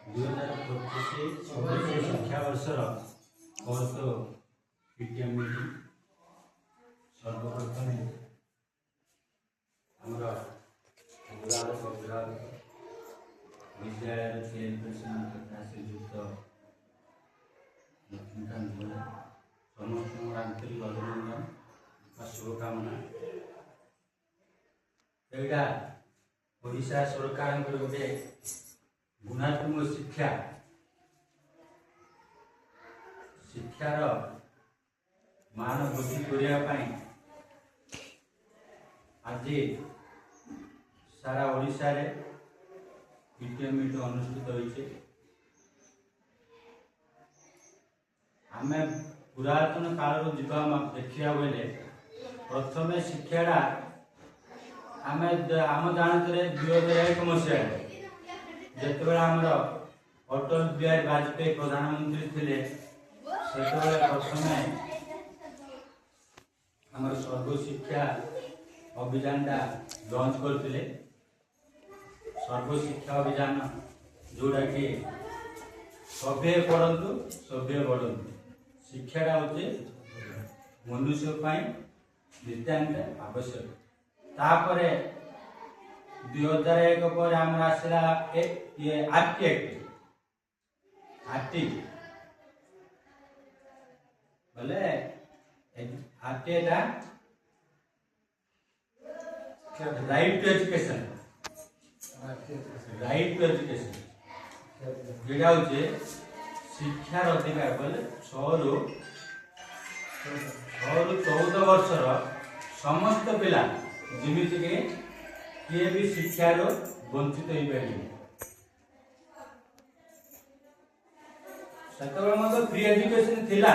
2025 ଶିକ୍ଷାବର୍ଷର ବହୁତ PTM meeting ସର୍ବପ୍ରଥମେ ଆମର ବିଦ୍ୟାଳୟର ଚେୟାରପର୍ସନ ତଥା ଶ୍ରୀଯୁକ୍ତ ଲକ୍ଷ୍ମୀକାନ୍ତ ଭୋଲା ସମସ୍ତଙ୍କୁ ଆନ୍ତରିକ ଅଭିନନ୍ଦନ ବା ଶୁଭକାମନା। ଏଇଟା ଓଡ଼ିଶା ସରକାରଙ୍କର ଗୋଟେ ଗୁଣାତ୍ମକ ଶିକ୍ଷାର ମାନ ବୃଦ୍ଧି କରିବା ପାଇଁ ଆଜି ସାରା ଓଡ଼ିଶାରେ ପିଟିଏମ୍ ମିଟିଂ ଅନୁଷ୍ଠିତ ହୋଇଛି। ଆମେ ପୁରାତନ କାଳରୁ ଯିବା ଦେଖିବା ବେଲେ ପ୍ରଥମେ ଶିକ୍ଷାଟା ଆମେ ଆମ ଜାଣତରେ 2001 ମସିହାରେ ଯେତେବେଳେ ଆମର ଅଟଳ ବିହାରୀ ବାଜପେୟୀ ପ୍ରଧାନମନ୍ତ୍ରୀ ଥିଲେ ସେତେବେଳେ ପ୍ରଥମେ ଆମର ସର୍ବଶିକ୍ଷା ଅଭିଯାନଟା ଲଞ୍ଚ କରିଥିଲେ। ସର୍ବଶିକ୍ଷା ଅଭିଯାନ ଯେଉଁଟାକି ସଭ୍ୟ ପଢ଼ନ୍ତୁ ସଭ୍ୟ ବଢ଼ନ୍ତୁ। ଶିକ୍ଷାଟା ହେଉଛି ମନୁଷ୍ୟ ପାଇଁ ନିତ୍ୟାନ୍ତ ଆବଶ୍ୟକ। ତାପରେ 2001 ପରେ ଆମର ଆସିଲା ଆର୍ଟି ବୋଲେ ଆର୍ଟିଟା ରାଇଟ୍ ଟୁ ଏଜୁକେସନ যেটা হচ্ছে শিক্ষার অধিকার বলে 6 ରୁ 14 ବର୍ଷର ସମସ୍ତ ପିଲା ଯେମିତିକି କିଏ ବି ଶିକ୍ଷାରୁ ବଞ୍ଚିତ ହେଇପାରିବେ। ସେତେବେଳେ ମଧ୍ୟ ଫ୍ରି ଏଜୁକେସନ ଥିଲା,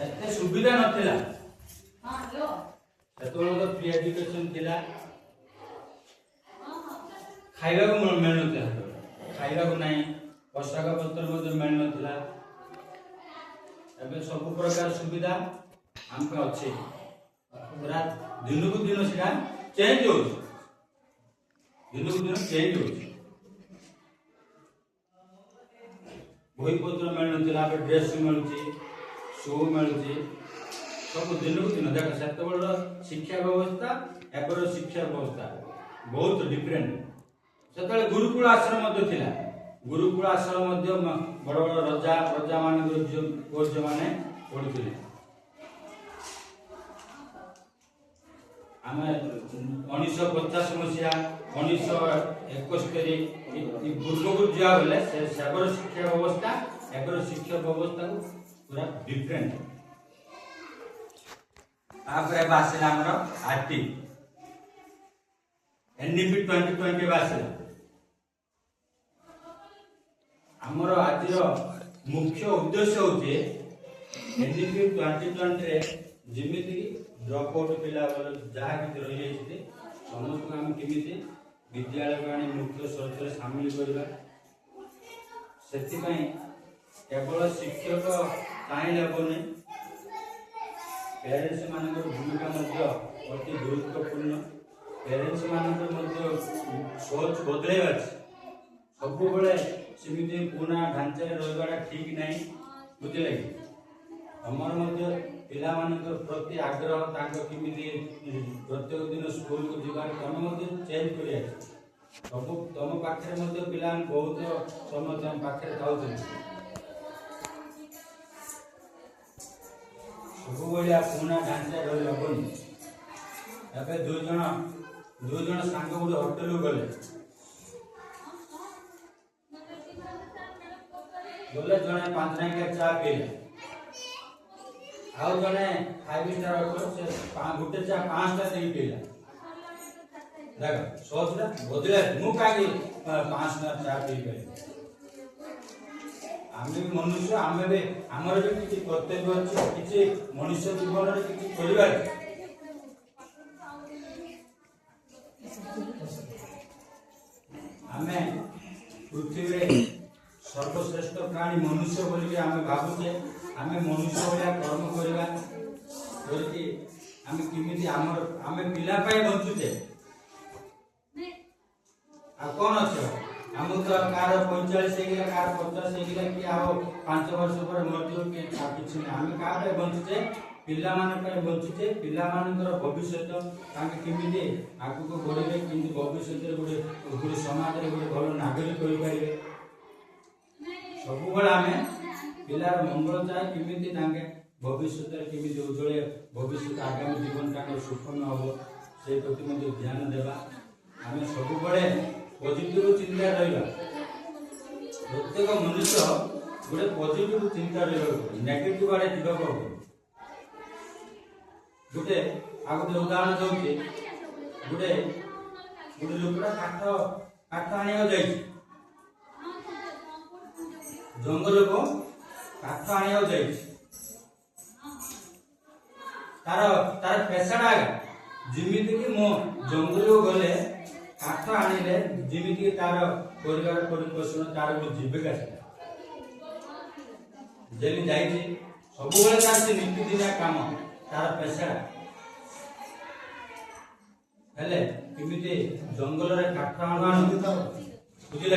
ଏତେ ସୁବିଧା ନଥିଲା। ସେତେବେଳେ ମଧ୍ୟ ଫ୍ରି ଏଜୁକେସନ ଥିଲା, ଖାଇବାକୁ ମିଳୁନଥିଲା, ଖାଇବାକୁ ନାହିଁ, ପୋଷାକ ପତ୍ର ମଧ୍ୟ ମିଳୁନଥିଲା। ଏବେ ସବୁ ପ୍ରକାର ସୁବିଧା ଆମ ଅଛି। ପୁରା ଦିନକୁ ଦିନ ସେଟା ଚେଞ୍ଜ ହଉଛି, ଦିନକୁ ଦିନ ଚେଞ୍ଜ ହଉଛି। ବହିପତ୍ର ମିଳୁନଥିଲା, ଏବେ ଡ୍ରେସ୍ ମିଳୁଛି, ସୁ ମିଳୁଛି, ସବୁ ଦିନକୁ ଦିନ। ଦେଖ ସେତେବେଳର ଶିକ୍ଷା ବ୍ୟବସ୍ଥା ଏବେର ଶିକ୍ଷା ବ୍ୟବସ୍ଥା ବହୁତ ଡିଫରେଣ୍ଟ। ସେତେବେଳେ ଗୁରୁକୁଳ ଆଶ୍ରମ ମଧ୍ୟ ଥିଲା। ଗୁରୁକୁଳ ଆଶ୍ରମ ମଧ୍ୟ ବଡ଼ ବଡ଼ ରଜା ମାନଙ୍କର ଝିଅମାନେ ପଢୁଥିଲେ। ଆମେ 1950 ମସିହା 1971 ପୂର୍ବକୁ ଯିବା ବେଲେ ସେବେର ଶିକ୍ଷା ବ୍ୟବସ୍ଥା ଏବେର ଶିକ୍ଷା ବ୍ୟବସ୍ଥାକୁ ପୁରା ଡିଫରେଣ୍ଟ। ତାପରେ ଏବେ ଆସିଲା ଆମର ଆର୍ଟି NEP 2020 ଆସିଲା। ଆମର ଆଜିର ମୁଖ୍ୟ ଉଦ୍ଦେଶ୍ୟ ହେଉଛି NEP 2020 ରେ ଯେମିତି ଡ୍ରପ୍ ଆଉଟ୍ ପିଲା ଯାହା କିଛି ରହିଯାଇଛି ସମସ୍ତଙ୍କୁ ଆମେ କେମିତି ବିଦ୍ୟାଳୟକୁ ଆଣି ମୁଖ୍ୟ ସ୍ରୋତରେ ସାମିଲ କରିବା। ସେଥିପାଇଁ କେବଳ ଶିକ୍ଷକ ଚାହିଁଲେ ହେବନି, ପ୍ୟାରେଣ୍ଟସ୍ ମାନଙ୍କର ଭୂମିକା ମଧ୍ୟ ଅତି ଗୁରୁତ୍ୱପୂର୍ଣ୍ଣ। ପ୍ୟାରେଣ୍ଟସ୍ ମାନଙ୍କର ମଧ୍ୟ ସୋଚ ବଦଳାଇବା ଅଛି। ସବୁବେଳେ ସେମିତି ପୁରୁଣା ଢାଞ୍ଚାରେ ରହିବାଟା ଠିକ୍ ନାହିଁ, ବୁଝିଲେ କି? ତମର ମଧ୍ୟ ପିଲାମାନଙ୍କର ପ୍ରତି ଆଗ୍ରହ, ତାଙ୍କ କେମିତି ପ୍ରତ୍ୟେକ ଦିନ ସ୍କୁଲକୁ ଯିବାର ତମେ ମଧ୍ୟ ଚେଞ୍ଜ କରିବା। ସବୁ ତମ ପାଖରେ ମଧ୍ୟ ପିଲାମାନେ ବହୁତ ସମୟ ତମ ପାଖରେ ଥାଉଛନ୍ତି। ସବୁବେଳେ ପୁରୁଣା ଢାଞ୍ଚାରେ ରହି ହେବନି। ଏବେ ଦୁଇ ଜଣ ସାଙ୍ଗ ଗୋଟେ ହୋଟେଲକୁ ଗଲେ ଜଣେ 5 ଟଙ୍କିଆ ଚା ପିଇଲେ, ଆଉ ଜଣେ 5 ଷ୍ଟାର ହୋଟେଲ ସେ ଗୋଟେ ଚା 5 ଟା ଦେଇ ପିଇଲା। ଦେଖ ସୋଚଟା ବଦଳିଲା। ମୁଁ କାହିଁକି 5 ଟଙ୍କା ଚା ପିଇପାରିବି? ଆମେ ବି ମନୁଷ୍ୟ, ଆମେ ବି ଆମର ବି କିଛି କର୍ତ୍ତବ୍ୟ ଅଛି, କିଛି ମଣିଷ ଜୀବନରେ କିଛି କରିବାର। ଆମେ ପୃଥିବୀରେ ସର୍ବଶ୍ରେଷ୍ଠ ପ୍ରାଣୀ ମନୁଷ୍ୟ ବୋଲିକି ଆମେ ଭାବୁଛେ। ଆମେ ମନୁଷ୍ୟ ଭଳିଆ କର୍ମ କରିବା କରିକି ଆମେ କେମିତି ଆମେ ପିଲା ପାଇଁ ବଞ୍ଚୁଛେ। ଆଉ କଣ ଅଛି? ଆମକୁ ତ କାହାର 45 ହେଇଗଲା, କାହାର 50 ହେଇଗଲା, କି ଆଉ 5 ବର୍ଷ ପରେ ମରିଯିବ, କି କିଛି ନାହିଁ। ଆମେ କାହା ପାଇଁ ବଞ୍ଚୁଛେ? ପିଲାମାନଙ୍କ ପାଇଁ ବଞ୍ଚୁଛେ। ପିଲାମାନଙ୍କର ଭବିଷ୍ୟତ ତାଙ୍କେ କେମିତି ଆଗକୁ ବଢ଼ିବେ, କେମିତି ଭବିଷ୍ୟତରେ ଗୋଟେ ସମାଜରେ ଗୋଟେ ଭଲ ନାଗରିକ ହୋଇପାରିବେ, ସବୁବେଳେ ଆମେ ପିଲାର ମଙ୍ଗଳ ଚାହେଁ। କେମିତି ତାଙ୍କେ ଭବିଷ୍ୟତରେ କେମିତି ଉଜ୍ଜଳ ଭବିଷ୍ୟତ, ଆଗାମୀ ଜୀବନ ତାଙ୍କର ସୁଖମୟ ହେବ, ସେ ପ୍ରତି ମଧ୍ୟ ଧ୍ୟାନ ଦେବା। ଆମେ ସବୁବେଳେ ପଜିଟିଭ ଚିନ୍ତା ରହିବା। ପ୍ରତ୍ୟେକ ମନୁଷ୍ୟ ଗୋଟେ ପଜିଟିଭ ଚିନ୍ତା ରହିବାକୁ ପଡ଼ିବ, ନେଗେଟିଭ ଆଡ଼େ ଯିବାକୁ ହବ। ଗୋଟେ ଉଦାହରଣ ଦଉଛି, ଗୋଟେ ଲୋକଟା କାଠ ଆଣିବାକୁ ଯାଇଛି ଜଙ୍ଗଲକୁ, କାଠ ଆଣିବାକୁ ଯାଇଛି। ତାର ପେଶାଟା ଯେମିତି କି ମୁଁ ଜଙ୍ଗଲକୁ ଗଲେ କାଠ ଆଣିଲେ ଯେମିତି ତାର ପରିବାର ପରିପୋଷଣ, ତାର ଗୋଟେ ଜୀବିକା ସେଟା ଯେମିତି ଯାଇଛି, ସବୁବେଳେ ତାର ସେ ନୀତିଦିନିଆ କାମ, ତାର ପେଶା। ହେଲେ କେମିତି ଜଙ୍ଗଲରେ କାଠ ଆଣୁ ବୁଝିଲେ।